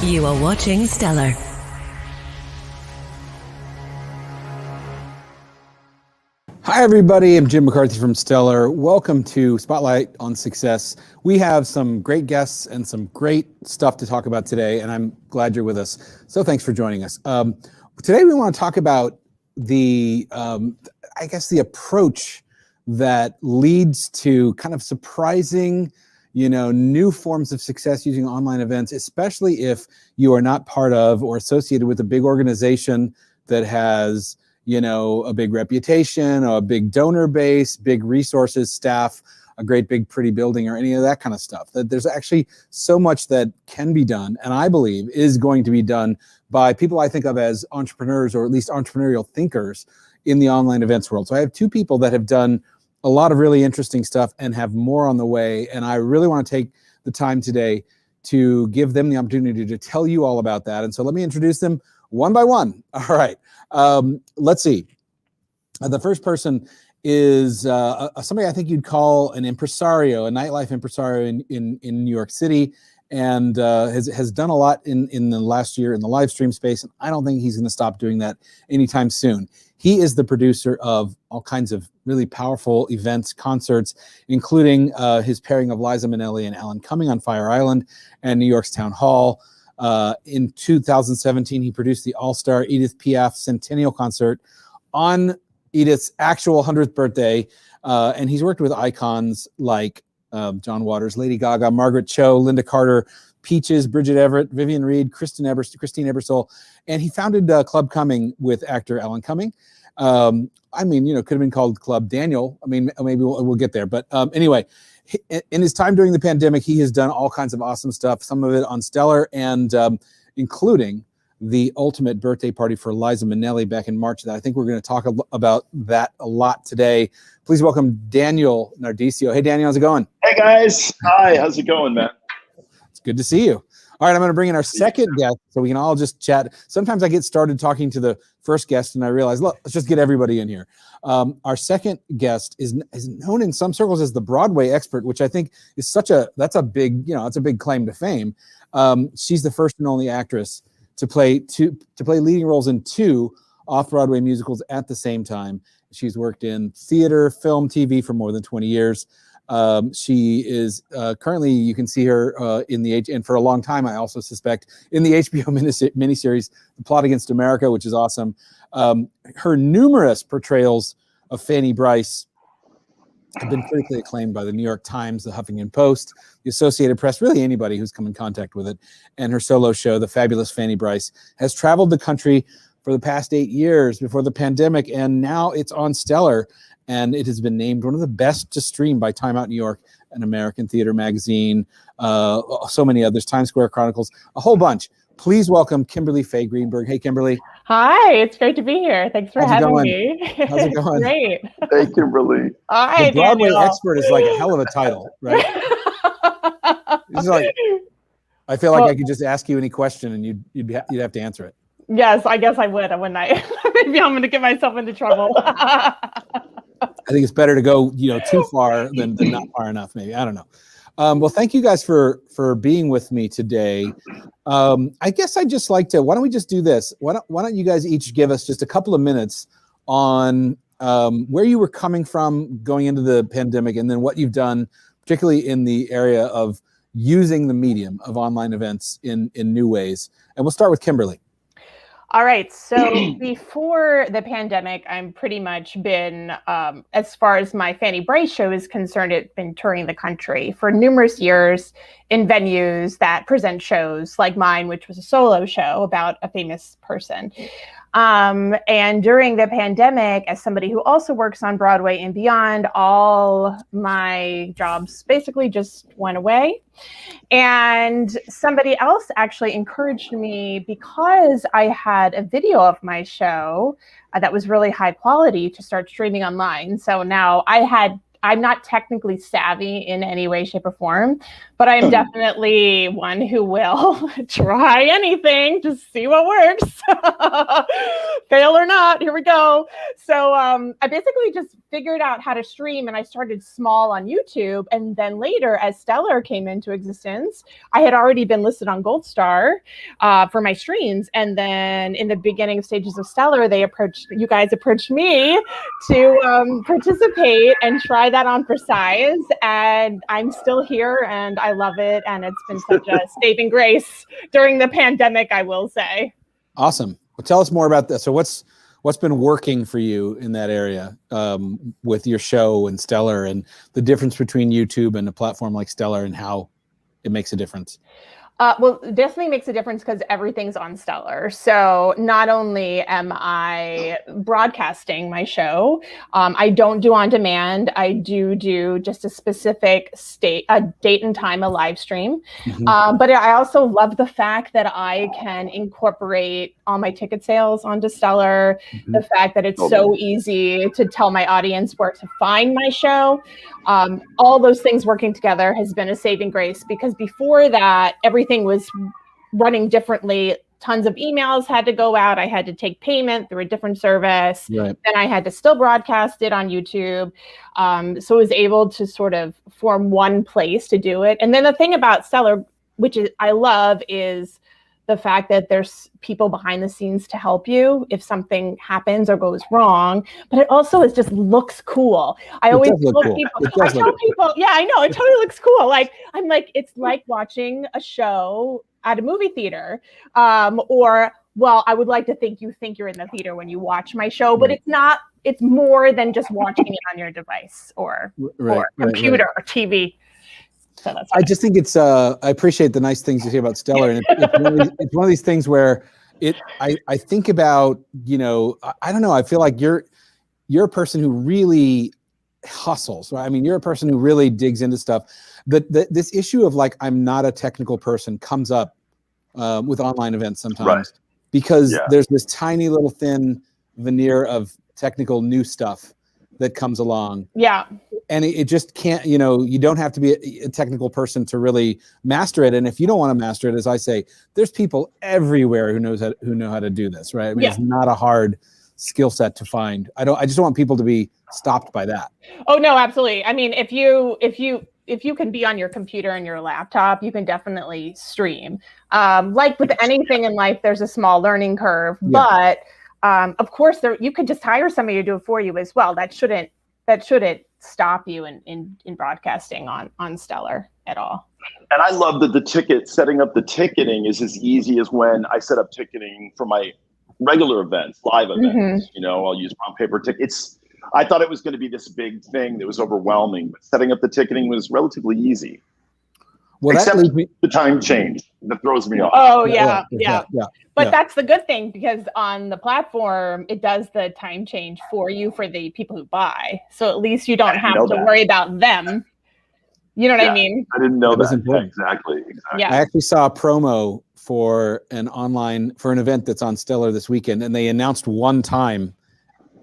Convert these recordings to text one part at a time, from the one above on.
You are watching Stellar. Hi, everybody. I'm Jim McCarthy from Stellar. Welcome to Spotlight on Success. We have some great guests and some great stuff to talk about today, and I'm glad you're with us. So thanks for joining us. Today, we want to talk about the approach that leads to kind of surprising, new forms of success using online events, especially if you are not part of or associated with a big organization that has a big reputation, or a big donor base, big resources, staff, a great big pretty building, or any of that kind of stuff. That there's actually so much that can be done, and I believe is going to be done by people I think of as entrepreneurs, or at least entrepreneurial thinkers in the online events world. So I have two people that have done a lot of really interesting stuff and have more on the way, and I really want to take the time today to give them the opportunity to tell you all about that. And so let me introduce them one by one. All right. Let's see. The first person is somebody I think you'd call an impresario, a nightlife impresario in New York City, and has done a lot in the last year in the live stream space. And I don't think he's going to stop doing that anytime soon. He is the producer of all kinds of really powerful events, concerts, including his pairing of Liza Minnelli and Alan Cumming on Fire Island and New York's Town Hall. In 2017, he produced the all-star Edith Piaf Centennial Concert on Edith's actual 100th birthday. And he's worked with icons like John Waters, Lady Gaga, Margaret Cho, Linda Carter, Peaches, Bridget Everett, Vivian Reed, Christine Ebersole. And he founded Club Cumming with actor Alan Cumming. Could have been called Club Daniel. Maybe we'll get there. But anyway, in his time during the pandemic, he has done all kinds of awesome stuff, some of it on Stellar, and including the ultimate birthday party for Liza Minnelli back in March. That I think we're going to talk about that a lot today. Please welcome Daniel Nardicio. Hey, Daniel, how's it going? Hey, guys. Hi, how's it going, man? It's good to see you. All right, I'm going to bring in our second guest so we can all just chat. Sometimes I get started talking to the first guest and I realize, look, let's just get everybody in here. Our second guest is known in some circles as the Broadway Expert, which I think is that's a big claim to fame. She's the first and only actress to play leading roles in two off-Broadway musicals at the same time. She's worked in theater, film, TV for more than 20 years. She is currently, you can see her and for a long time, I also suspect, in the HBO miniseries, The Plot Against America, which is awesome. Her numerous portrayals of Fanny Brice have been critically acclaimed by the New York Times, the Huffington Post, the Associated Press, really anybody who's come in contact with it. And her solo show, The Fabulous Fanny Brice, has traveled the country for the past 8 years before the pandemic, and now it's on Stellar. And it has been named one of the best to stream by Time Out New York, an American Theater magazine, so many others, Times Square Chronicles, a whole bunch. Please welcome Kimberly Faye Greenberg. Hey, Kimberly. Hi, it's great to be here. Thanks for having me. How's it going? Great. Hey, Kimberly. Hi, the Broadway Daniel. Expert is like a hell of a title, right? It's like, I feel like I could just ask you any question and you'd have to answer it. Yes, I guess I would, wouldn't I? Maybe I'm going to get myself into trouble. I think it's better to go, too far than not far enough. Maybe, I don't know. Well, thank you guys for being with me today. I guess I'd just like to. Why don't we just do this? Why don't you guys each give us just a couple of minutes on where you were coming from going into the pandemic, and then what you've done, particularly in the area of using the medium of online events in new ways. And we'll start with Kimberly. All right. So before the pandemic, I'm pretty much been, as far as my Fanny Brice show is concerned, it's been touring the country for numerous years in venues that present shows like mine, which was a solo show about a famous person. And during the pandemic, as somebody who also works on Broadway and beyond, all my jobs basically just went away. And somebody else actually encouraged me, because I had a video of my show that was really high quality, to start streaming online. So now I I'm not technically savvy in any way, shape, or form, but I'm definitely one who will try anything to see what works. Fail or not, here we go. So I basically just figured out how to stream, and I started small on YouTube. And then later, as Stellar came into existence, I had already been listed on Gold Star for my streams. And then in the beginning stages of Stellar, you guys approached me to participate and try that on for size. And I'm still here and I love it. And it's been such a saving grace during the pandemic, I will say. Awesome. Well, tell us more about this. So what's been working for you in that area with your show and Stellar, and the difference between YouTube and a platform like Stellar and how it makes a difference? Well, it definitely makes a difference because everything's on Stellar. So not only am I broadcasting my show, I don't do on demand. I do just a specific date and time, a live stream. Mm-hmm. But I also love the fact that I can incorporate all my ticket sales onto Stellar. Mm-hmm. The fact that it's so easy to tell my audience where to find my show. All those things working together has been a saving grace, because before that, everything was running differently. Tons of emails had to go out. I had to take payment through a different service. Right. Then I had to still broadcast it on YouTube. So I was able to sort of form one place to do it. And then the thing about Stellar, which I love, is the fact that there's people behind the scenes to help you if something happens or goes wrong. But it also just looks cool. I always tell people, yeah, I know, it totally looks cool. Like, I'm like, it's like watching a show at a movie theater. Or, well, I would like to think you think you're in the theater when you watch my show, but it's not. It's more than just watching it on your device or computer or TV. So I just think it's, I appreciate the nice things you say about Stellar. And it's one of these things where I think about, I don't know, I feel like you're a person who really hustles, right? I mean, you're a person who really digs into stuff. This issue of like, I'm not a technical person comes up with online events sometimes, right? Because there's this tiny little thin veneer of technical new stuff that comes along. Yeah. And it just can't, you don't have to be a technical person to really master it. And if you don't want to master it, as I say, there's people everywhere who know how to do this, right? I mean, it's not a hard skill set to find. I just don't want people to be stopped by that. Oh no, absolutely. I mean, if you can be on your computer and your laptop, you can definitely stream. Like with anything in life, there's a small learning curve, but of course you could just hire somebody to do it for you as well. That shouldn't stop you in broadcasting on Stellar at all. And I love that setting up the ticketing is as easy as when I set up ticketing for my regular events, live events. Mm-hmm. I'll use brown paper tickets. I thought it was going to be this big thing that was overwhelming, but setting up the ticketing was relatively easy. Well, except the time change that throws me off. Oh yeah. But that's the good thing, because on the platform, it does the time change for you for the people who buy. So at least you don't have to worry about them. You know what I mean? I didn't know that. Exactly. Yeah. I actually saw a promo for an event that's on Stellar this weekend, and they announced one time.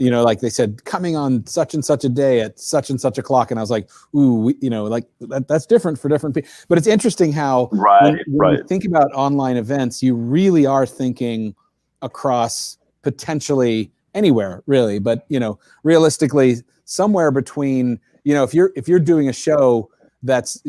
Like they said, coming on such and such a day at such and such o'clock. And I was like, ooh, like that's different for different people. But it's interesting how when you think about online events, you really are thinking across potentially anywhere, really. But, realistically, somewhere between, if you're doing a show that's,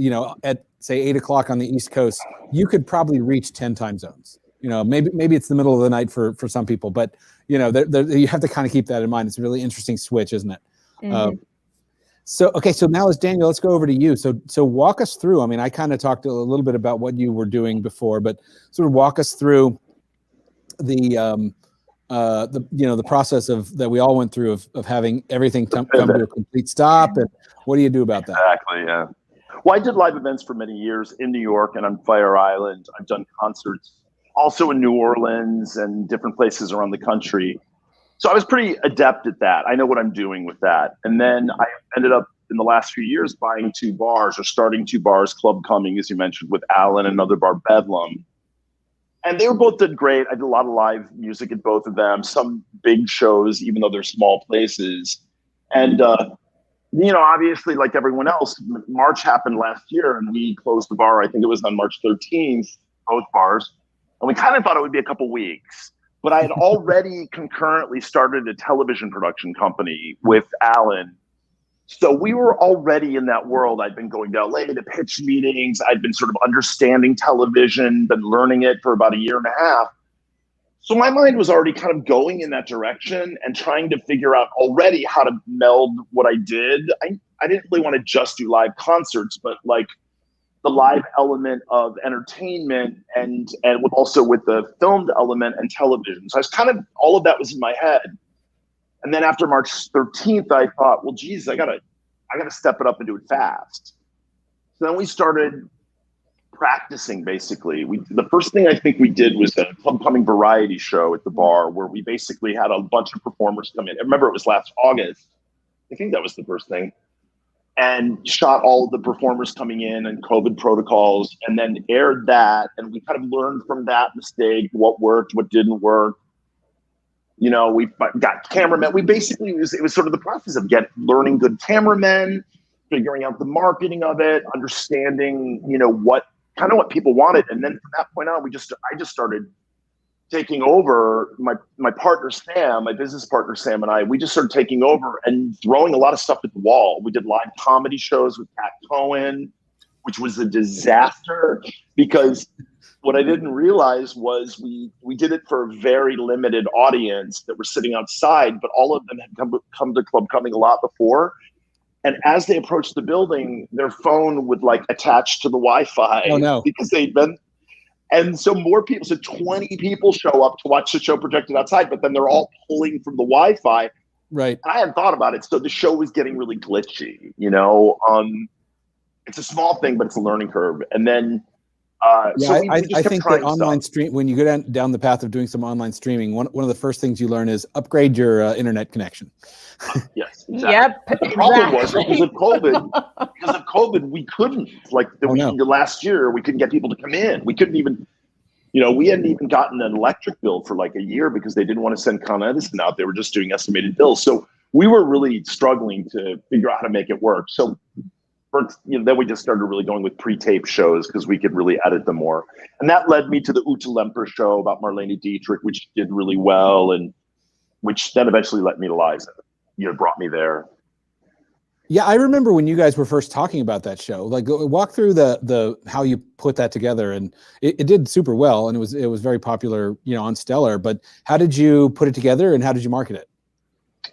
at say 8 o'clock on the East Coast, you could probably reach 10 time zones. Maybe it's the middle of the night for some people, but you have to kind of keep that in mind. It's a really interesting switch, isn't it? Mm-hmm. So now as Daniel, let's go over to you. So walk us through. I mean, I kind of talked a little bit about what you were doing before, but sort of walk us through the process that we all went through of having everything come to a complete stop. And what do you do about that? Exactly. Yeah. Well, I did live events for many years in New York and on Fire Island. I've done concerts also in New Orleans and different places around the country. So I was pretty adept at that. I know what I'm doing with that. And then I ended up in the last few years buying 2 bars, or starting 2 bars, Club Cumming, as you mentioned, with Alan, and another bar, Bedlam. And they both did great. I did a lot of live music at both of them, some big shows, even though they're small places. And obviously, like everyone else, March happened last year and we closed the bar. I think it was on March 13th, both bars. And we kind of thought it would be a couple weeks. But I had already concurrently started a television production company with Alan. So we were already in that world. I'd been going to LA to pitch meetings. I'd been sort of understanding television, been learning it for about a year and a half. So my mind was already kind of going in that direction and trying to figure out already how to meld what I did. I didn't really want to just do live concerts, but like the live element of entertainment and also with the filmed element and television. So I was kind of, all of that was in my head. And then after March 13th, I thought, well, geez, I gotta step it up and do it fast. So then we started practicing, basically. The first thing I think we did was a upcoming variety show at the bar where we basically had a bunch of performers come in. I remember it was last August. I think that was the first thing. And shot all of the performers coming in and COVID protocols, and then aired that. And we kind of learned from that mistake, what worked, what didn't work. We got cameramen. We basically, it was sort of the process of learning good cameramen, figuring out the marketing of it, understanding, what people wanted. And then from that point on, I just started taking over. My partner, Sam, my business partner, Sam, and we just started taking over and throwing a lot of stuff at the wall. We did live comedy shows with Pat Cohen, which was a disaster because what I didn't realize was we did it for a very limited audience that were sitting outside, but all of them had come to Club Coming a lot before. And as they approached the building, their phone would attach to the Wi-Fi. Oh, no. Because they'd been. And so more people, so 20 people show up to watch the show projected outside, but then they're all pulling from the Wi-Fi. Right. And I hadn't thought about it. So the show was getting really glitchy, it's a small thing, but it's a learning curve. And then, I think that online stream, when you go down the path of doing some online streaming, one of the first things you learn is upgrade your internet connection. Yes, exactly. Yep. The problem was because of COVID, we couldn't last year, we couldn't get people to come in. We couldn't even, we hadn't even gotten an electric bill for a year because they didn't want to send Con Edison out. They were just doing estimated bills. So we were really struggling to figure out how to make it work. So then we just started really going with pre-tape shows because we could really edit them more. And that led me to the Ute Lemper show about Marlene Dietrich, which did really well, and which then eventually led me to Liza. Brought me there. Yeah, I remember when you guys were first talking about that show. Walk through the how you put that together, and it did super well, and it was very popular, on Stellar. But how did you put it together, and how did you market it?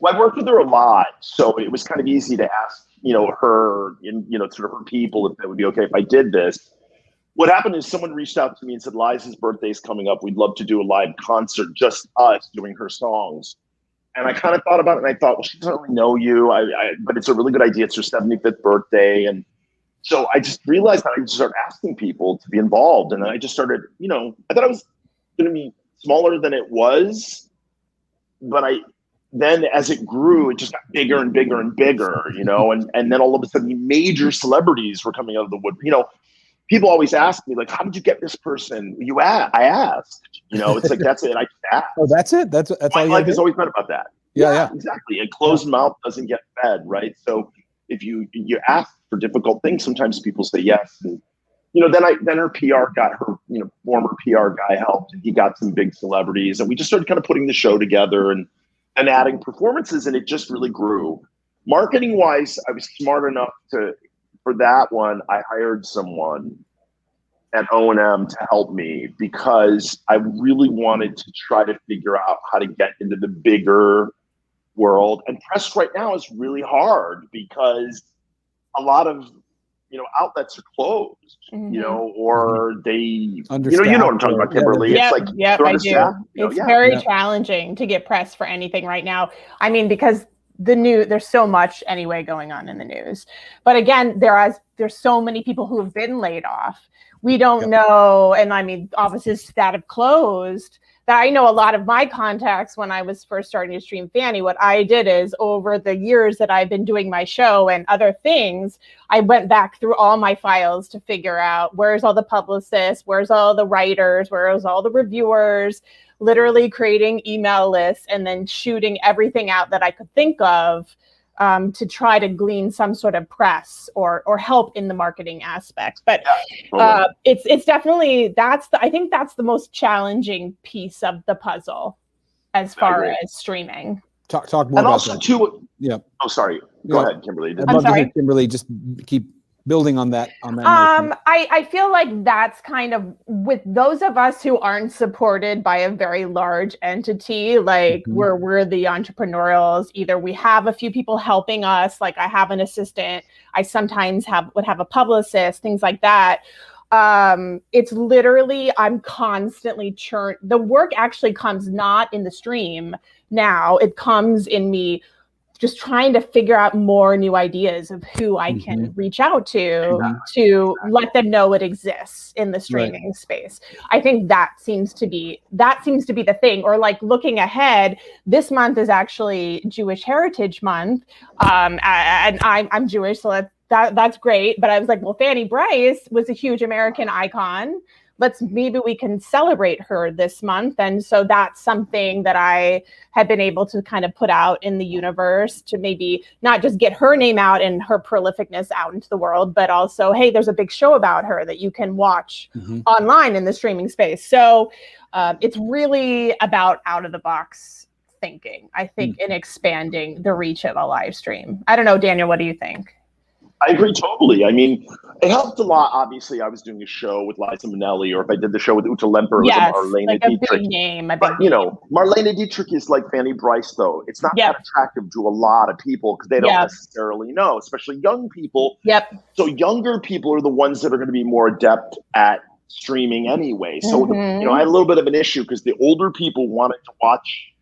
Well, I worked with her a lot, so it was kind of easy to ask, her and, sort of her people if it would be okay if I did this. What happened is someone reached out to me and said, Liza's birthday's coming up. We'd love to do a live concert, just us doing her songs. And I kind of thought about it and I thought, well, she doesn't really know you, but it's a really good idea. It's her 75th birthday. And so I just realized that I just started asking people to be involved. And then I just started, I thought I was going to be smaller than it was, but then as it grew, it just got bigger and bigger and bigger, and then all of a sudden major celebrities were coming out of the wood. People always ask me, how did you get this person? I asked, it's that's it. I just asked. Oh, that's it? That's my life has always been about that. Yeah. Exactly. A closed mouth doesn't get fed, right? So if you ask for difficult things, sometimes people say yes. And, then her PR got her, former PR guy helped, and he got some big celebrities, and we just started kind of putting the show together and adding performances, and it just really grew. Marketing wise, I was smart enough for that one, I hired someone at O&M to help me because I really wanted to try to figure out how to get into the bigger world. And press right now is really hard because a lot of outlets are closed, or they, you know what I'm talking about, Kimberly. Yeah, I do. It's very challenging to get press for anything right now. I mean, because there's so much anyway going on in the news. But again, there's so many people who have been laid off. We don't know, and I mean, offices that have closed. That I know a lot of my contacts when I was first starting to stream Fanny, what I did is over the years that I've been doing my show and other things, I went back through all my files to figure out where's all the publicists, where's all the writers, where's all the reviewers, literally creating email lists and then shooting everything out that I could think of to try to glean some sort of press or help in the marketing aspect. But it's definitely, I think that's the most challenging piece of the puzzle as far as streaming. Talk more and about also that. Too. Yeah. Oh, sorry. Go ahead, Kimberly. I'd love to hear Kimberly just keep building on that. I feel like that's kind of, with those of us who aren't supported by a very large entity, like we're the entrepreneurials, either we have a few people helping us, like I have an assistant, I sometimes would have a publicist, things like that. It's literally, I'm constantly the work actually comes not in the stream now, it comes in me just trying to figure out more new ideas of who I can reach out to let them know it exists in the streaming space. I think that seems to be the thing. Or like looking ahead, this month is actually Jewish Heritage Month, and I'm Jewish, so that's great. But I was like, well, Fanny Brice was a huge American icon. Maybe we can celebrate her this month. And so that's something that I have been able to kind of put out in the universe to maybe not just get her name out and her prolificness out into the world, but also, hey, there's a big show about her that you can watch online in the streaming space. So it's really about out of the box thinking, I think, in expanding the reach of a live stream. I don't know, Daniel, what do you think? I agree totally. I mean, it helped a lot. Obviously, I was doing a show with Liza Minnelli, or if I did the show with Uta Lemper, it was Marlene like Dietrich. A big name. But, you know, Marlene Dietrich is like Fanny Brice, though. It's not that attractive to a lot of people because they don't necessarily know, especially young people. So younger people are the ones that are going to be more adept at streaming anyway. So, you know, I had a little bit of an issue because the older people wanted to watch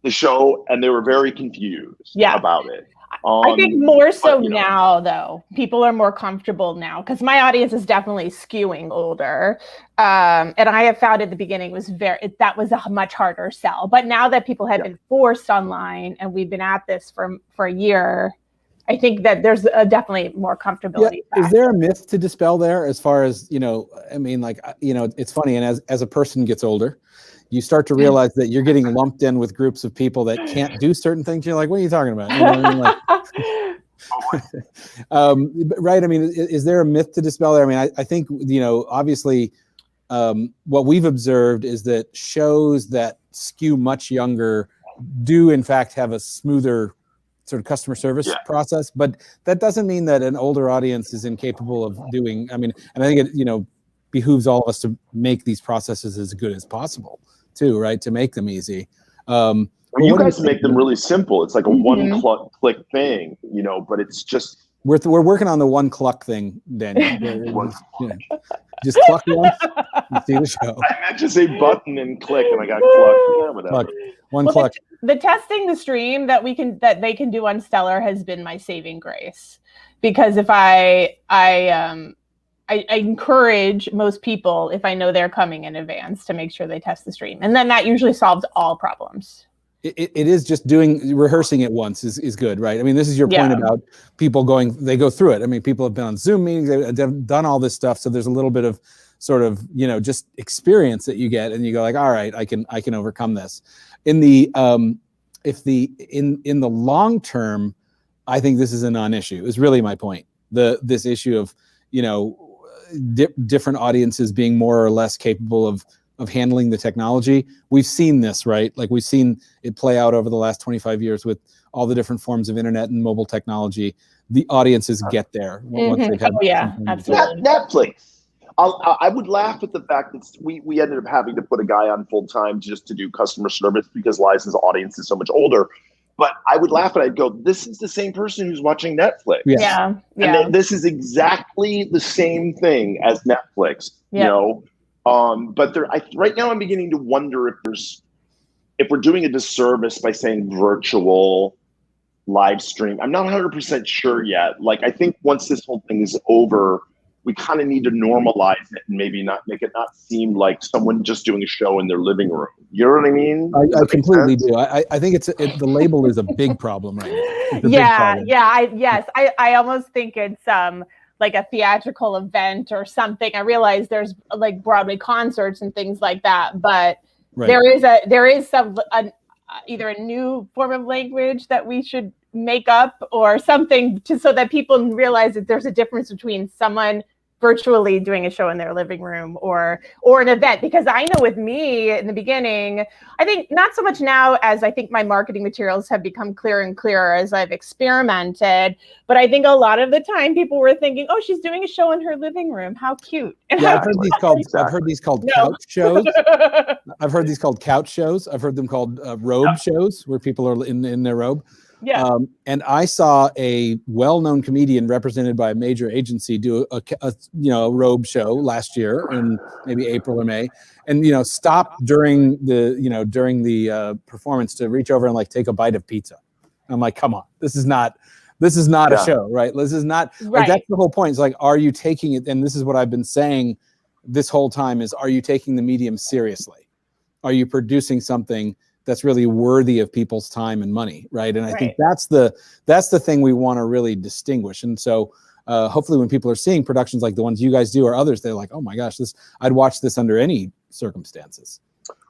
the show and they were very confused about it. I think more so now, though. People are more comfortable now because my audience is definitely skewing older. And I have found at the beginning that was a much harder sell. But now that people have been forced online and we've been at this for a year, I think that there's definitely more comfortability. Is there a myth to dispel there as far as, you know, I mean, like, you know, it's funny. And as a person gets older, you start to realize that you're getting lumped in with groups of people that can't do certain things. You're like, what are you talking about? You know what I mean? Like, right. I mean, is there a myth to dispel there? I mean, I think, you know, obviously what we've observed is that shows that skew much younger do in fact have a smoother sort of customer service process, but that doesn't mean that an older audience is incapable of doing, I mean, and I think it, you know, behooves all of us to make these processes as good as possible too, right? To make them easy. You guys make them really simple. It's like a one-click thing, you know, but it's just... We're working on the one-cluck thing, Daniel. Just cluck once and see the show. I meant to say button and click, and I got cluck. Yeah, whatever. One cluck. The testing the stream that they can do on Stellar has been my saving grace, because if I encourage most people, if I know they're coming in advance, to make sure they test the stream. And then that usually solves all problems. It is just rehearsing it once is good, right? I mean, this is your point about people they go through it. I mean, people have been on Zoom meetings, they've done all this stuff. So there's a little bit of sort of, you know, just experience that you get, and you go like, all right, I can overcome this. In the long term, I think this is a non-issue, is really my point. This issue of, you know, different audiences being more or less capable of handling the technology. We've seen this, right? Like, we've seen it play out over the last 25 years with all the different forms of internet and mobile technology. The audiences get there once they've had absolutely. Netflix. I would laugh at the fact that we ended up having to put a guy on full time just to do customer service because Liza's audience is so much older. But I would laugh and I'd go, this is the same person who's watching Netflix. And this is exactly the same thing as Netflix, you know? But right now I'm beginning to wonder if we're doing a disservice by saying virtual live stream. I'm not 100% sure yet. Like, I think once this whole thing is over, we kind of need to normalize it and maybe not make it not seem like someone just doing a show in their living room. You know what I mean? I completely do. I think the label is a big problem right now. I almost think it's like a theatrical event or something. I realize there's like Broadway concerts and things like that, but there is either a new form of language that we should makeup or something so that people realize that there's a difference between someone virtually doing a show in their living room or an event. Because I know with me in the beginning, I think not so much now, as I think my marketing materials have become clearer and clearer as I've experimented, but I think a lot of the time people were thinking, oh, she's doing a show in her living room, how cute. And yeah, I've heard these called couch shows. I've heard these called couch shows. I've heard them called robe shows, where people are in their robe. Yeah. And I saw a well-known comedian represented by a major agency do a robe show last year in maybe April or May, and stop during the performance to reach over and like take a bite of pizza. I'm like, come on, this is not a show, right? This is not like, that's the whole point. It's like, are you taking it? And this is what I've been saying this whole time: is, are you taking the medium seriously? Are you producing something that's really worthy of people's time and money, right? And I think that's the thing we want to really distinguish. And so hopefully when people are seeing productions like the ones you guys do or others, they're like, oh my gosh, I'd watch this under any circumstances.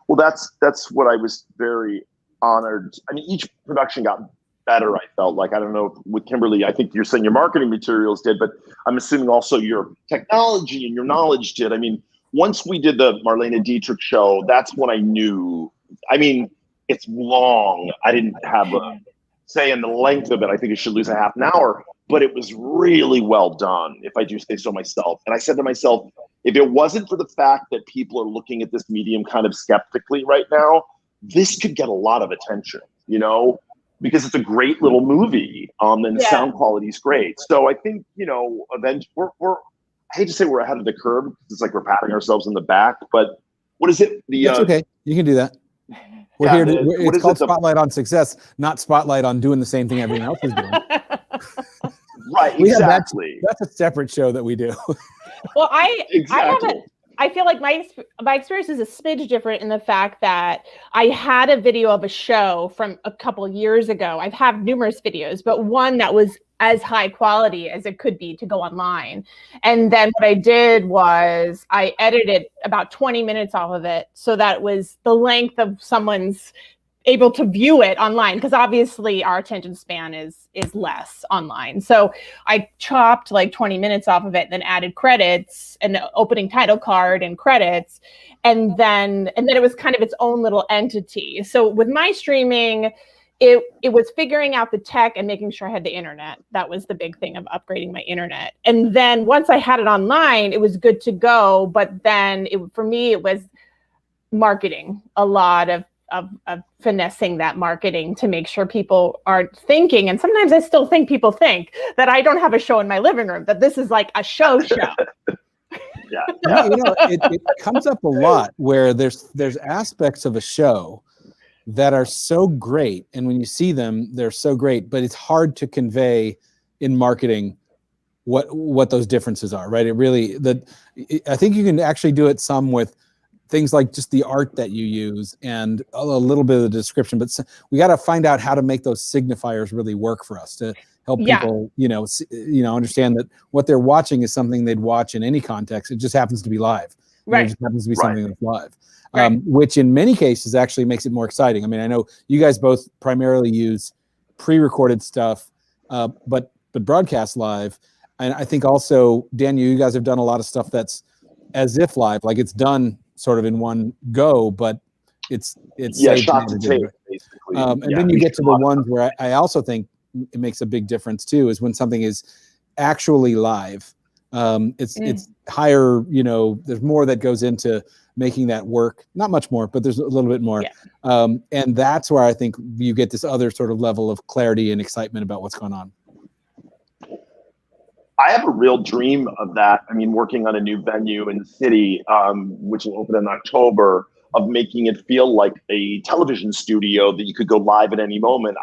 Well, that's what I was very honored. I mean, each production got better, I felt like. I don't know, with Kimberly, I think you're saying your marketing materials did, but I'm assuming also your technology and your knowledge did. I mean, once we did the Marlene Dietrich show, that's when I knew, I mean, it's long. I didn't have a say in the length of it. I think it should lose a half an hour, but it was really well done, if I do say so myself. And I said to myself, if it wasn't for the fact that people are looking at this medium kind of skeptically right now, this could get a lot of attention, because it's a great little movie, and the sound quality is great. So I think, eventually we're I hate to say we're ahead of the curve, because it's like we're patting ourselves in the back, but what is it? That's okay. You can do that. We're here to, it's called Spotlight on Success, not Spotlight on doing the same thing everyone else is doing. Right, exactly. That's a separate show that we do. Well, I feel like my experience is a smidge different in the fact that I had a video of a show from a couple of years ago. I've had numerous videos, but one that was as high quality as it could be to go online. And then what I did was I edited about 20 minutes off of it, so that was the length of someone's able to view it online, because obviously our attention span is less online. So I chopped like 20 minutes off of it, then added credits and the opening title card and credits. And then it was kind of its own little entity. So with my streaming, it was figuring out the tech and making sure I had the internet. That was the big thing of upgrading my internet. And then once I had it online, it was good to go. But then for me, it was marketing, a lot of finessing that marketing to make sure people aren't thinking. And sometimes I still think people think that I don't have a show in my living room, that this is like a show. Yeah. It comes up a lot where there's aspects of a show that are so great, and when you see them, they're so great, but it's hard to convey in marketing what those differences are, right? I think you can actually do it some with things like just the art that you use and a little bit of the description, but we got to find out how to make those signifiers really work for us to help people, understand that what they're watching is something they'd watch in any context. It just happens to be live. Right. It just happens to be something that's live. Which in many cases actually makes it more exciting. I mean, I know you guys both primarily use pre-recorded stuff, but broadcast live. And I think also, Daniel, you guys have done a lot of stuff that's as if live, like it's done sort of in one go, but it's shot to tape, basically. And then you get to the ones where I also think it makes a big difference too, is when something is actually live. It's higher, there's more that goes into making that work. Not much more, but there's a little bit more. And that's where I think you get this other sort of level of clarity and excitement about what's going on. I have a real dream of that. I mean, working on a new venue in the city, which will open in October, of making it feel like a television studio that you could go live at any moment.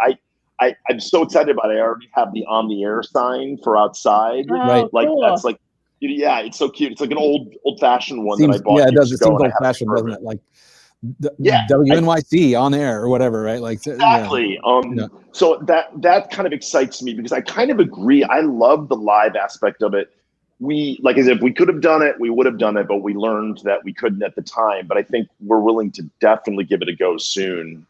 I'm so excited about it. I already have the on the air sign for outside. Right. Like cool. That's like, it's so cute. It's like an old fashioned one that I bought. Yeah, it does. It seems old fashioned, doesn't it? Like WNYC on air or whatever, right? Like exactly. So that kind of excites me, because I kind of agree. I love the live aspect of it. Like I said, if we could have done it, we would have done it, but we learned that we couldn't at the time. But I think we're willing to definitely give it a go soon.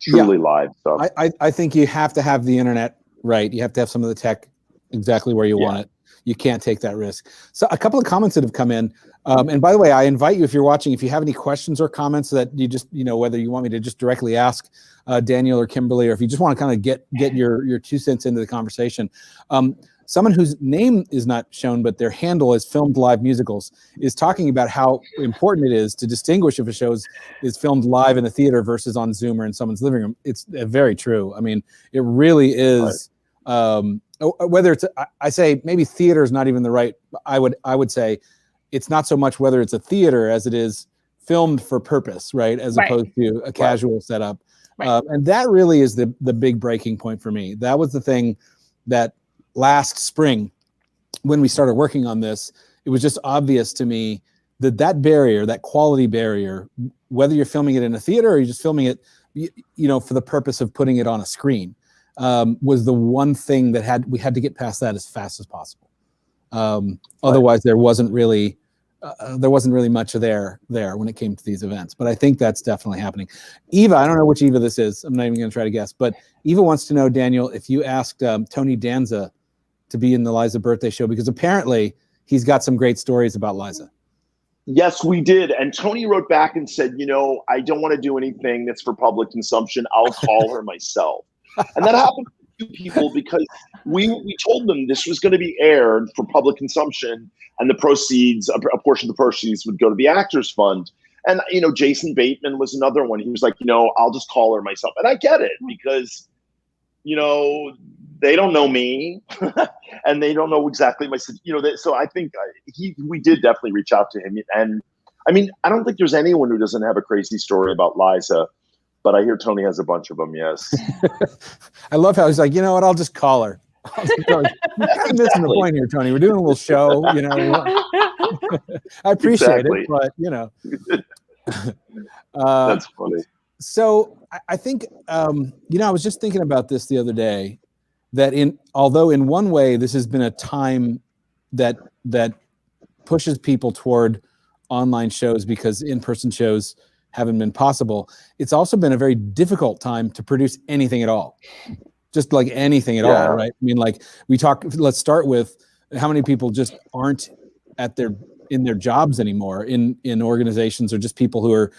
truly live. So I think you have to have the internet right. You have to have some of the tech exactly where you want it. You can't take that risk. So a couple of comments that have come in. And by the way, I invite you, if you're watching, if you have any questions or comments that you just, whether you want me to just directly ask Daniel or Kimberly, or if you just want to kind of get your 2 cents into the conversation. Someone whose name is not shown, but their handle is Filmed Live Musicals, is talking about how important it is to distinguish if a show is filmed live in a theater versus on Zoom or in someone's living room. It's very true. I mean, it really is. Whether it's, I say maybe theater is not even the right. I would say it's not so much whether it's a theater as it is filmed for purpose, right? As opposed to a casual setup. And that really is the big breaking point for me. That was the thing that last spring, when we started working on this, it was just obvious to me that barrier, that quality barrier, whether you're filming it in a theater or you're just filming it, for the purpose of putting it on a screen, was the one thing that we had to get past that as fast as possible. Otherwise, there wasn't really much there when it came to these events. But I think that's definitely happening. Eva, I don't know which Eva this is. I'm not even going to try to guess. But Eva wants to know, Daniel, if you asked Tony Danza to be in the Liza birthday show, because apparently he's got some great stories about Liza. Yes, we did. And Tony wrote back and said, I don't want to do anything that's for public consumption. I'll call her myself. And that happened to 2 people because we told them this was going to be aired for public consumption, and the proceeds, a portion of the proceeds would go to the Actors Fund. And, Jason Bateman was another one. He was like, I'll just call her myself. And I get it because, they don't know me and they don't know exactly my, so I think we did definitely reach out to him. And I mean, I don't think there's anyone who doesn't have a crazy story about Liza, but I hear Tony has a bunch of them. Yes. I love how he's like, you know what? I'll just call her. You're kind of missing the point here, Tony. We're doing a little show, I appreciate it, but that's funny. So I think, I was just thinking about this the other day, that although in one way this has been a time that pushes people toward online shows because in-person shows haven't been possible, it's also been a very difficult time to produce anything at all. Just like anything at all, right? I mean, like let's start with how many people just aren't in their jobs anymore in organizations, or just people who are,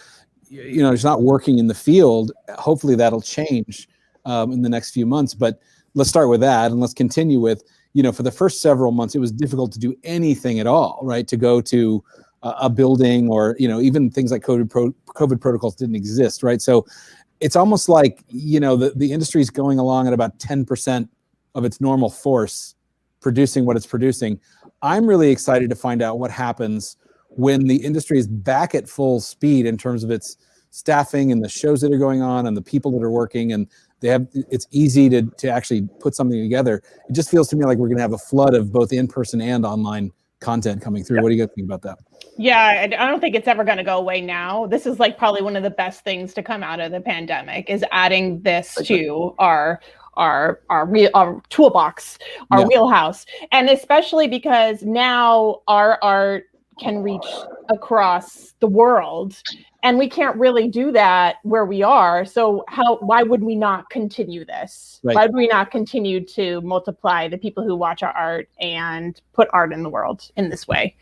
just not working in the field. Hopefully that'll change in the next few months. But let's start with that, and let's continue with, for the first several months, it was difficult to do anything at all, right? To go to a building, or, even things like COVID protocols didn't exist, right? So it's almost like, the industry is going along at about 10% of its normal force, producing what it's producing. I'm really excited to find out what happens when the industry is back at full speed in terms of its staffing and the shows that are going on and the people that are working, and it's easy to actually put something together. It just feels to me like we're going to have a flood of both in-person and online content coming through. What do you guys think about that? Yeah, I don't think it's ever going to go away now. This is like probably one of the best things to come out of the pandemic, is adding this to our toolbox, our wheelhouse. And especially because now our art can reach across the world, and we can't really do that where we are. So why would we not continue this? Right. Why would we not continue to multiply the people who watch our art and put art in the world in this way?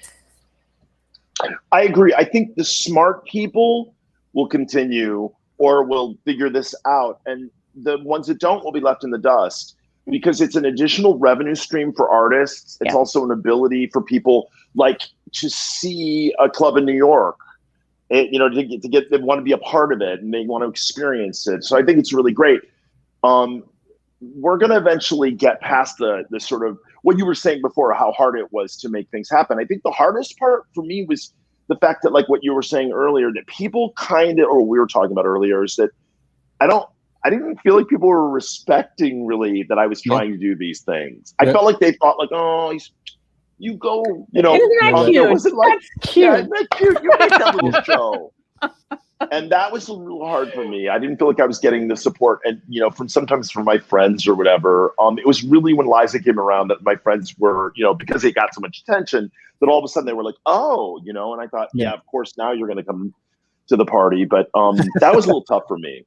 I agree. I think the smart people will continue or will figure this out, and the ones that don't will be left in the dust, because it's an additional revenue stream for artists. It's also an ability for people like to see a club in New York, they want to be a part of it and they want to experience it. So I think it's really great. We're going to eventually get past the sort of what you were saying before, how hard it was to make things happen. I think the hardest part for me was the fact that, like what you were saying earlier, that people or we were talking about earlier, is that I didn't feel like people were respecting really that I was trying to do these things. I felt like they thought like, oh, you go, Isn't that cute? It wasn't like, that's cute. Yeah, isn't that cute? You make that little show. And that was a little hard for me. I didn't feel like I was getting the support, and sometimes from my friends or whatever. It was really when Liza came around that my friends were, because they got so much attention, that all of a sudden they were like, oh, and I thought, yeah, of course now you're going to come to the party. But that was a little tough for me,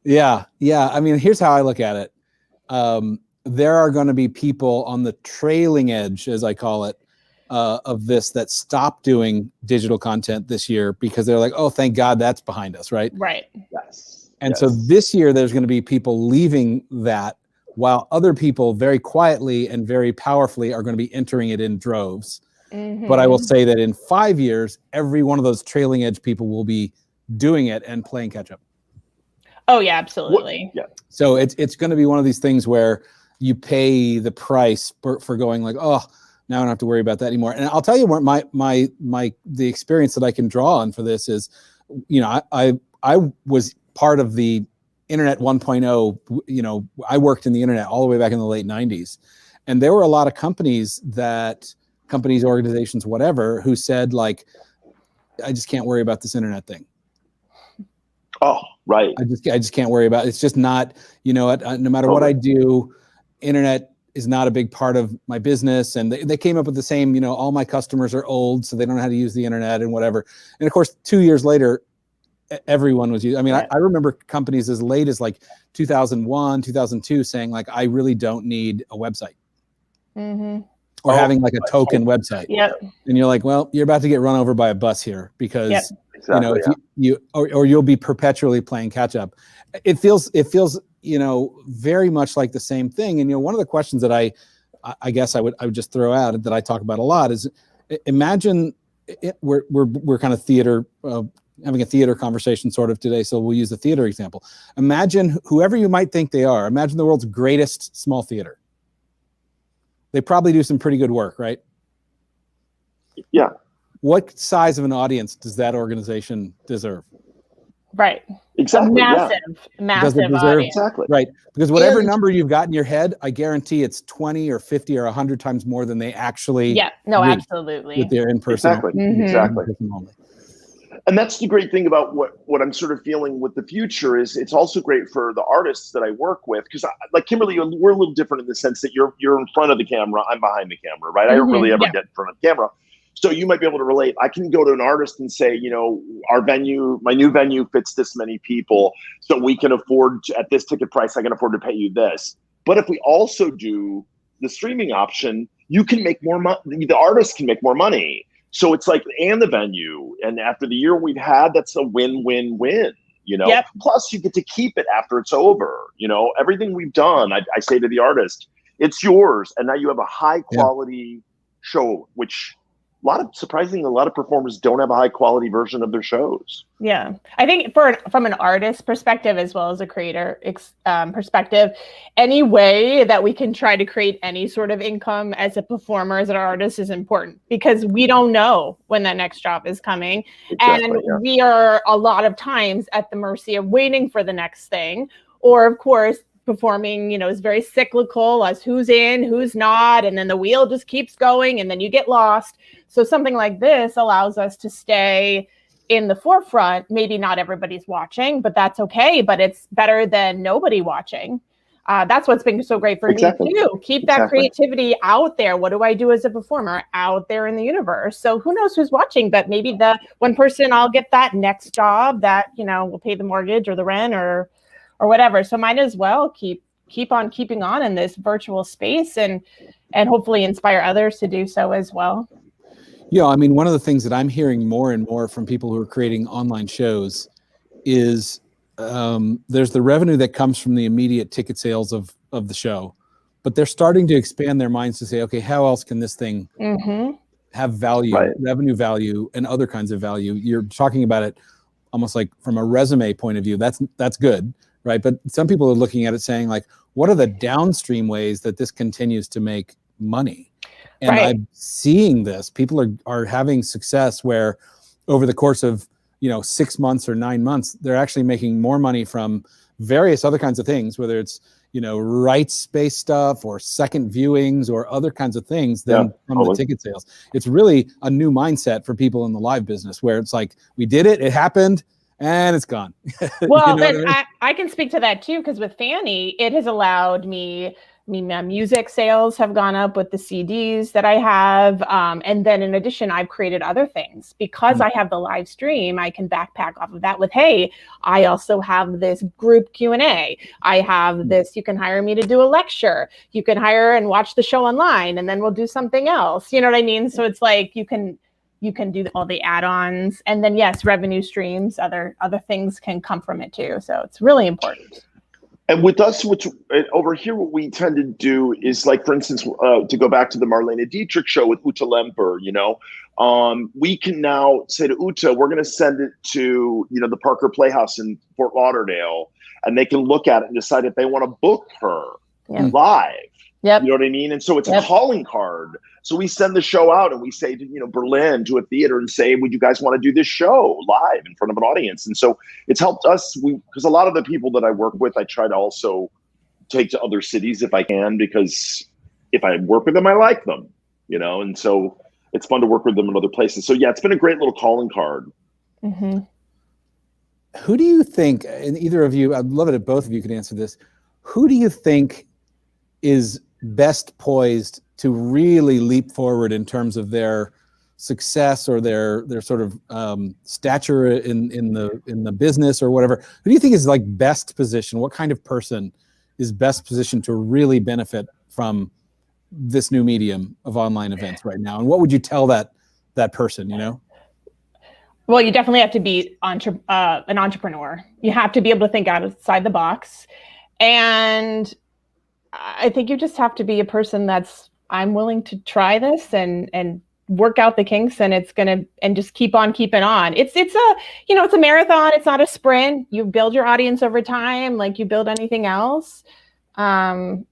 Yeah. I mean, here's how I look at it. There are going to be people on the trailing edge, as I call it, of this that stop doing digital content this year because they're like, oh, thank God that's behind us, right? Right. Yes. And so this year there's going to be people leaving that while other people very quietly and very powerfully are going to be entering it in droves. But I will say that in 5 years, every one of those trailing edge people will be doing it and playing catch up. Oh yeah, absolutely. So it's going to be one of these things where you pay the price for going like, oh, now I don't have to worry about that anymore. And I'll tell you what the experience that I can draw on for this is, you know, I was part of the internet 1.0, you know, I worked in the internet all the way back in the late 90s. And there were a lot of companies, organizations, whatever, who said like, I just can't worry about this internet thing. Oh, right. I just can't worry about it. It's just not, you know, no matter what I do, internet is not a big part of my business. And they came up with the same, you know, all my customers are old, so they don't know how to use the internet and whatever. And of course, 2 years later, everyone was using. I mean, I remember companies as late as like 2001, 2002 saying like, I really don't need a website. Or having like a token website. And you're like, well, you're about to get run over by a bus here because you know, if you or you'll be perpetually playing catch up. It feels, you know, very much like the same thing. And, you know, one of the questions that I guess I would just throw out that I talk about a lot is imagine we're kind of theater, having a theater conversation sort of today. So we'll use the theater example. Imagine whoever you might think they are, imagine the world's greatest small theater. They probably do some pretty good work, right? Yeah. What size of an audience does that organization deserve? Right. Exactly. Massive audience. Exactly. Right. Because whatever number you've got in your head, I guarantee it's 20 or 50 or 100 times more than they actually absolutely. with their in-person. Exactly. And that's the great thing about what I'm sort of feeling with the future is it's also great for the artists that I work with. Because like Kimberly, we're a little different in the sense that you're in front of the camera, I'm behind the camera, right? I don't really ever get in front of the camera. So you might be able to relate. I can go to an artist and say, you know, my new venue fits this many people. So we can afford at this ticket price, I can afford to pay you this. But if we also do the streaming option, you can make more money. The artist can make more money. So it's like, and the venue. And after the year we've had, that's a win-win-win, you know? Plus you get to keep it after it's over. You know, everything we've done, I say to the artist, it's yours. And now you have a high quality show, which a lot of performers don't have a high quality version of their shows. Yeah. I think from an artist perspective, as well as a creator perspective, any way that we can try to create any sort of income as a performer, as an artist is important because we don't know when that next job is coming. We are a lot of times at the mercy of waiting for the next thing. Or of course, performing, you know, is very cyclical as who's in, who's not, and then the wheel just keeps going and then you get lost. So something like this allows us to stay in the forefront. Maybe not everybody's watching, but that's okay. But it's better than nobody watching. That's what's been so great for me too. Keep that creativity out there. What do I do as a performer out there in the universe? So who knows who's watching, but maybe the one person I'll get that next job that, you know, will pay the mortgage or the rent or whatever. So might as well keep on keeping on in this virtual space and hopefully inspire others to do so as well. Yeah, I mean, one of the things that I'm hearing more and more from people who are creating online shows is there's the revenue that comes from the immediate ticket sales of the show, but they're starting to expand their minds to say, okay, how else can this thing have value, revenue value, and other kinds of value? You're talking about it almost like from a resume point of view. That's good. Right. But some people are looking at it saying like, what are the downstream ways that this continues to make money? And I'm seeing this. People are having success where over the course of, you know, 6 months or 9 months, they're actually making more money from various other kinds of things, whether it's, you know, rights-based stuff or second viewings or other kinds of things than from the ticket sales. It's really a new mindset for people in the live business where it's like, we did it, it happened, and it's gone. Well, you know I can speak to that too, because with Fanny, it has allowed me mean, my music sales have gone up with the CDs that I have. And then in addition, I've created other things. Because I have the live stream, I can backpack off of that with, hey, I also have this group Q&A. I have this, you can hire me to do a lecture. You can hire and watch the show online, and then we'll do something else. You know what I mean? So it's like you can do all the add-ons, and then yes, revenue streams, other things can come from it too. So it's really important. And with us, which over here, what we tend to do is, like, for instance, to go back to the Marlene Dietrich show with Uta Lemper, we can now say to Uta, we're going to send it to, the Parker Playhouse in Fort Lauderdale, and they can look at it and decide if they want to book her live. Yep. You know what I mean? And so it's a calling card. So we send the show out and we say to, Berlin, to a theater, and say, would you guys want to do this show live in front of an audience? And so it's helped us, because a lot of the people that I work with, I try to also take to other cities if I can, because if I work with them, I like them, and so it's fun to work with them in other places. So yeah, it's been a great little calling card. Mm-hmm. Who do you think, and either of you, I'd love it if both of you could answer this, who do you think is best poised to really leap forward in terms of their success or their sort of stature in the business or whatever? Who do you think is like best positioned? What kind of person is best positioned to really benefit from this new medium of online events right now? And what would you tell that person? Well, you definitely have to be an entrepreneur. You have to be able to think outside the box, and I think you just have to be a person I'm willing to try this and work out the kinks, and and just keep on keeping on. It's a marathon. It's not a sprint. You build your audience over time, like you build anything else. Really,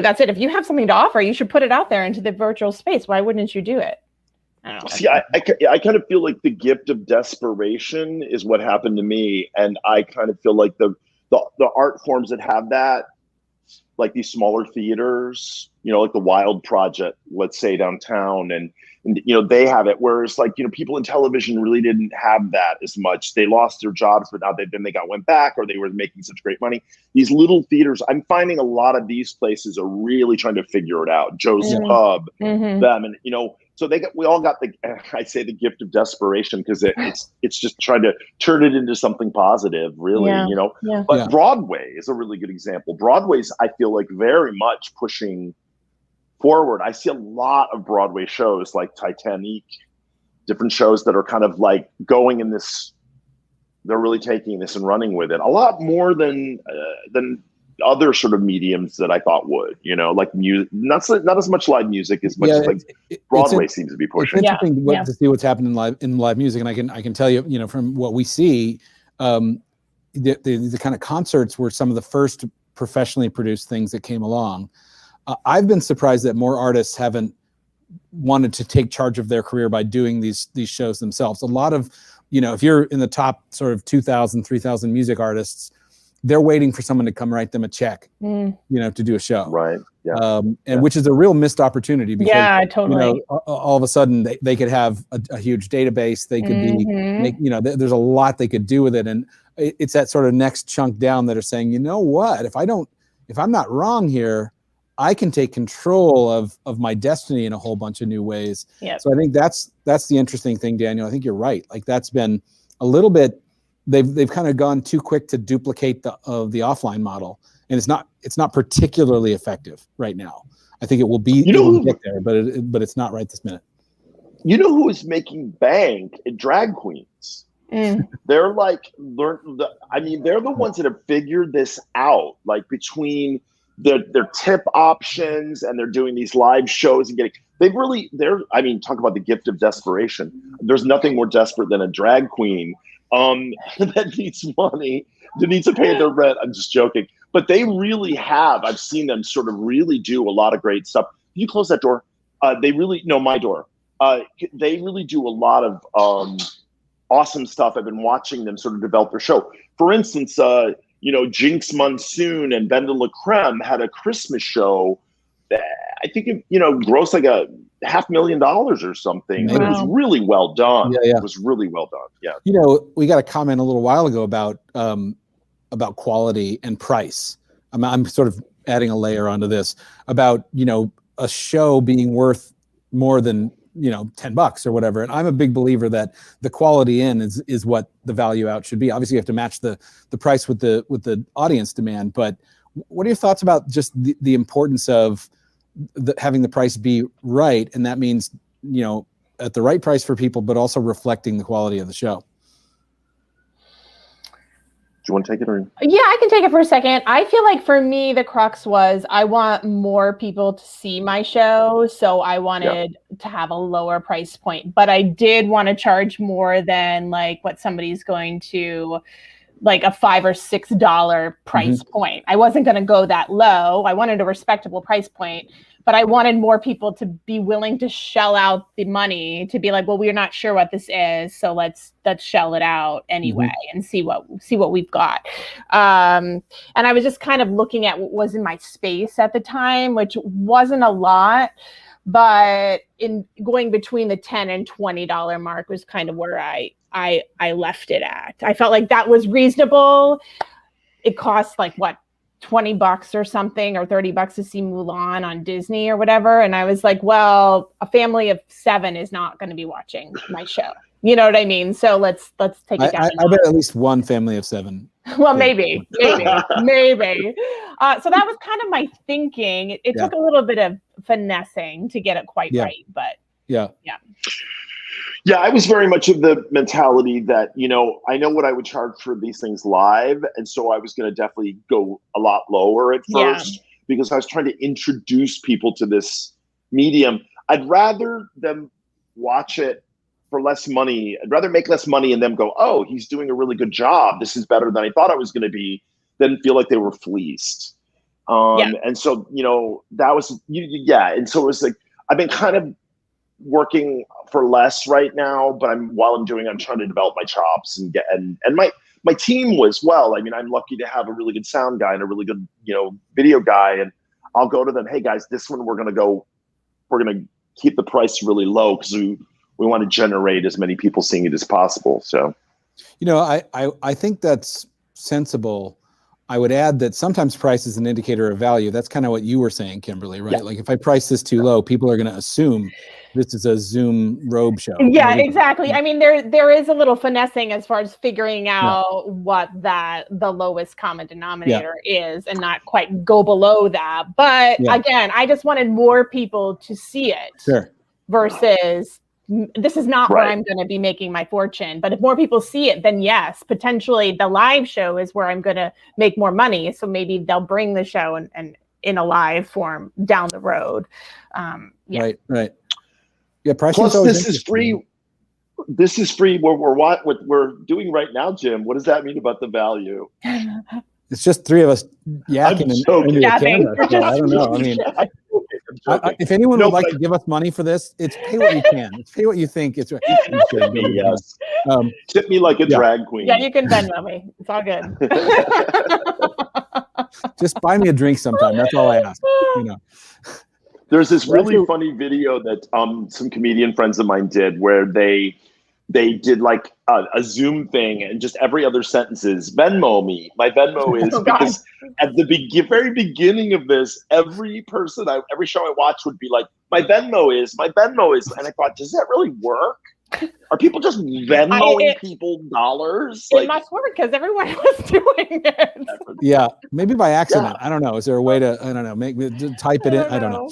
that's it. If you have something to offer, you should put it out there into the virtual space. Why wouldn't you do it? I don't know. See, I kind of feel like the gift of desperation is what happened to me. And I kind of feel like the art forms that have that, like these smaller theaters, like the Wild Project, let's say downtown, and they have it. Whereas people in television really didn't have that as much. They lost their jobs, but now they went back, or they were making such great money. These little theaters, I'm finding a lot of these places are really trying to figure it out. Joe's Pub, them, and so we all got I say the gift of desperation, because it's just trying to turn it into something positive, really, But Broadway is a really good example. Broadway's, I feel like, very much pushing forward. I see a lot of Broadway shows like Titanic, different shows that are kind of like going in this, they're really taking this and running with it a lot more than other sort of mediums that I thought would, like music, not as much live music as much as Broadway seems to be pushing. It's interesting to see what's happening in live music, and I can tell you, from what we see, the kind of concerts were some of the first professionally produced things that came along. I've been surprised that more artists haven't wanted to take charge of their career by doing these shows themselves. A lot of, if you're in the top sort of 2,000, 3,000 music artists, they're waiting for someone to come write them a check, to do a show. Right. Yeah. Which is a real missed opportunity, because, totally. All of a sudden they could have a huge database. They could there's a lot they could do with it. And it's that sort of next chunk down that are saying, you know what, if I'm not wrong here, I can take control of my destiny in a whole bunch of new ways. Yep. So I think that's the interesting thing, Daniel. I think you're right. Like, that's been a little bit, they've kind of gone too quick to duplicate the offline model, and it's not particularly effective right now. I think it will be, get there, but it's not right this minute. You know who is making bank? Drag queens. They're like, they're the ones that have figured this out, like between their tip options, and they're doing these live shows and talk about the gift of desperation. There's nothing more desperate than a drag queen that needs money, that needs to pay their rent. I'm just joking. But they really have, I've seen them sort of really do a lot of great stuff. Can you close that door? My door. They really do a lot of awesome stuff. I've been watching them sort of develop their show. For instance, Jinx Monsoon and Benda La Creme had a Christmas show that I think grossed like $500,000 or something. Wow. And it was really well done. Yeah. It was really well done. Yeah. We got a comment a little while ago about quality and price. I'm sort of adding a layer onto this about, a show being worth more than, $10 or whatever. And I'm a big believer that the quality in is what the value out should be. Obviously you have to match the price with the audience demand, but what are your thoughts about just the importance of having the price be right? And that means, at the right price for people, but also reflecting the quality of the show. Do you want to take it or? Yeah, I can take it for a second. I feel like for me, the crux was I want more people to see my show. So I wanted to have a lower price point, but I did want to charge more than like what somebody's going to, like a $5 or $6 price point. I wasn't going to go that low. I wanted a respectable price point, but I wanted more people to be willing to shell out the money to be like, well, we're not sure what this is, so let's shell it out anyway and see what we've got. And I was just kind of looking at what was in my space at the time, which wasn't a lot, but in going between the $10 and $20 mark was kind of where I left it at. I felt like that was reasonable. It cost like what, $20 or something, or $30 to see Mulan on Disney or whatever. And I was like, well, a family of 7 is not going to be watching my show. You know what I mean? So let's take it down. I bet at least one family of 7. Well, maybe. So that was kind of my thinking. It took a little bit of finessing to get it quite right, but yeah. Yeah, I was very much of the mentality that, I know what I would charge for these things live. And so I was going to definitely go a lot lower at first because I was trying to introduce people to this medium. I'd rather them watch it for less money. I'd rather make less money and them go, oh, he's doing a really good job. This is better than I thought I was going to be, than feel like they were fleeced. And so, that was, And so it was like, I've been kind of working for less right now, but I'm trying to develop my chops and my team was well. I mean, I'm lucky to have a really good sound guy and a really good, video guy. And I'll go to them, hey guys, this one we're going to keep the price really low because we want to generate as many people seeing it as possible. So, I think that's sensible. I would add that sometimes price is an indicator of value. That's kind of what you were saying, Kimberly, right? Yeah. Like if I price this too low, people are going to assume this is a Zoom robe show. Yeah, exactly. I mean, there is a little finessing as far as figuring out what the lowest common denominator is and not quite go below that. But again, I just wanted more people to see it versus this is not where I'm going to be making my fortune. But if more people see it, then yes, potentially the live show is where I'm going to make more money. So maybe they'll bring the show and in a live form down the road. Right. Yeah. Plus, this is free. This is free. What we're doing right now, Jim. What does that mean about the value? It's just 3 of us yakking into a camera. So I don't know. I mean, if anyone would like to give us money for this, it's pay what you can. It's pay what you think. It's yes. Tip me like a drag queen. Yeah, you can Venmo me. It's all good. Just buy me a drink sometime. That's all I ask. There's this really funny video that some comedian friends of mine did where they did like a Zoom thing and just every other sentence is Venmo me. My Venmo is because at the very beginning of this, every show I watched would be like, my Venmo is. And I thought, does that really work? Are people just Venmoing people dollars? It must work because everyone was doing it. Yeah, maybe by accident. I don't know. Is there a way to, I don't know, type it in? I don't know.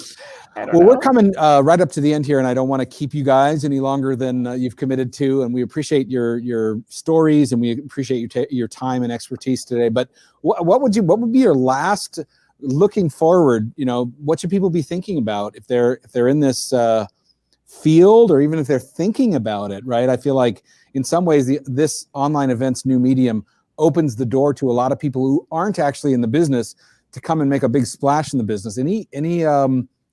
Well, we're coming right up to the end here, and I don't want to keep you guys any longer than you've committed to. And we appreciate your stories, and we appreciate your time and expertise today. But what would be your last, looking forward? What should people be thinking about if they're in this field, or even if they're thinking about it? Right? I feel like in some ways this online events new medium opens the door to a lot of people who aren't actually in the business to come and make a big splash in the business. Any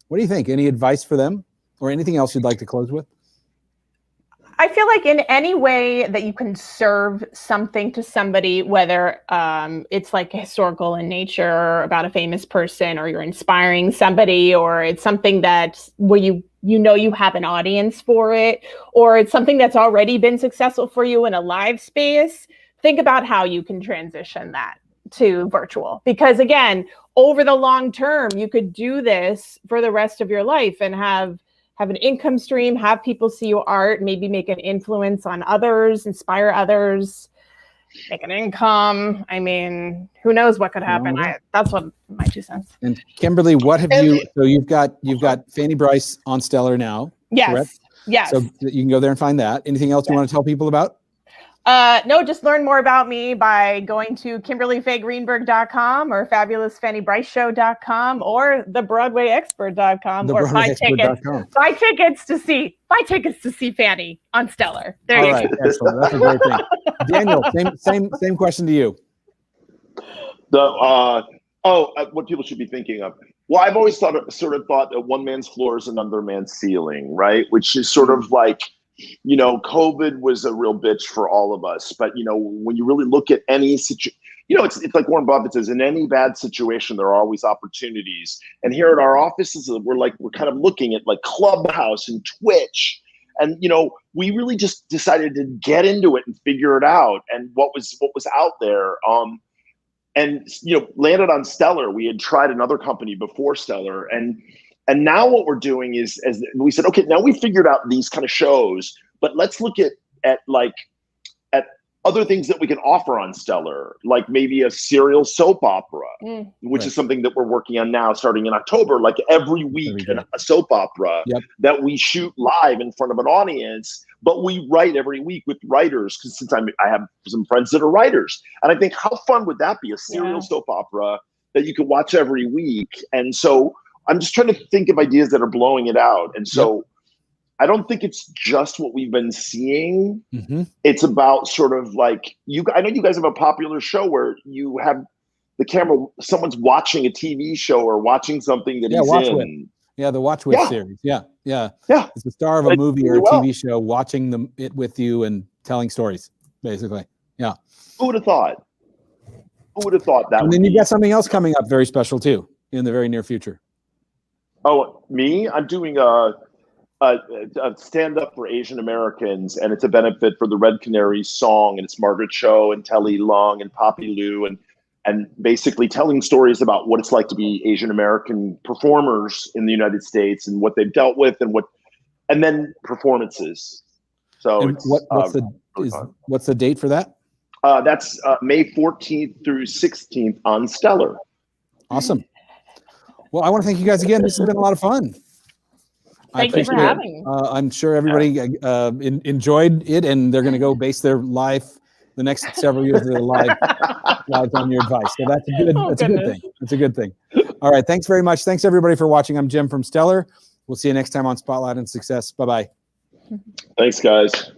what do you think? Any advice for them, or anything else you'd like to close with? I feel like in any way that you can serve something to somebody, whether it's like historical in nature about a famous person, or you're inspiring somebody, or it's something that where you have an audience for it, or it's something that's already been successful for you in a live space, think about how you can transition that to virtual. Because again, over the long term, you could do this for the rest of your life and have an income stream, have people see your art, maybe make an influence on others, inspire others, make an income. I mean, who knows what could happen? That's what my 2 cents. And Kimberly, what have you? So you've got Fanny Bryce on Stellar now. Yes. Correct? Yes. So you can go there and find that. Anything else you want to tell people about? No, just learn more about me by going to KimberlyFayeGreenberg.com or FabulousFannyBryceShow.com or TheBroadwayExpert.com or buy tickets to see Fanny on Stellar. There you go. Excellent. That's a great thing. Daniel, same question to you. What people should be thinking of. Well, I've always sort of thought that one man's floor is another man's ceiling, right? Which is sort of like, you know, COVID was a real bitch for all of us. But, you know, when you really look at any situation, you know, it's like Warren Buffett says, in any bad situation, there are always opportunities. And here at our offices, we're kind of looking at like Clubhouse and Twitch. And, you know, we really just decided to get into it and figure it out and what was out there. And, you know, landed on Stellar. We had tried another company before Stellar. And now what we're doing is, as we said, okay, now we figured out these kind of shows, but let's look at other things that we can offer on Stellar, like maybe a serial soap opera, which is something that we're working on now starting in October, like every week a soap opera that we shoot live in front of an audience, but we write every week with writers, because since I have some friends that are writers. And I think how fun would that be, a serial soap opera that you could watch every week? And so I'm just trying to think of ideas that are blowing it out. And so I don't think it's just what we've been seeing. It's about sort of like, I know you guys have a popular show where you have the camera, someone's watching a TV show or watching something that he's in. Yeah, the Watch With series. Yeah. It's the star of a movie or a TV show watching it with you and telling stories, basically. Yeah. Who would have thought? That? And then you've got something else coming up very special too in the very near future. Oh, me? I'm doing a stand-up for Asian Americans, and it's a benefit for the Red Canary song, and it's Margaret Cho and Telly Long and Poppy Liu, and basically telling stories about what it's like to be Asian American performers in the United States and what they've dealt with, and then performances. So and what's the date for that? That's May 14th through 16th on Stellar. Awesome. Well, I want to thank you guys again. This has been a lot of fun. Thank you for having me. I'm sure everybody enjoyed it, and they're going to go base their life, the next several years of their lives on your advice. So that's a good thing. It's a good thing. All right. Thanks very much. Thanks everybody for watching. I'm Jim from Stellar. We'll see you next time on Spotlight and Success. Bye-bye. Thanks, guys.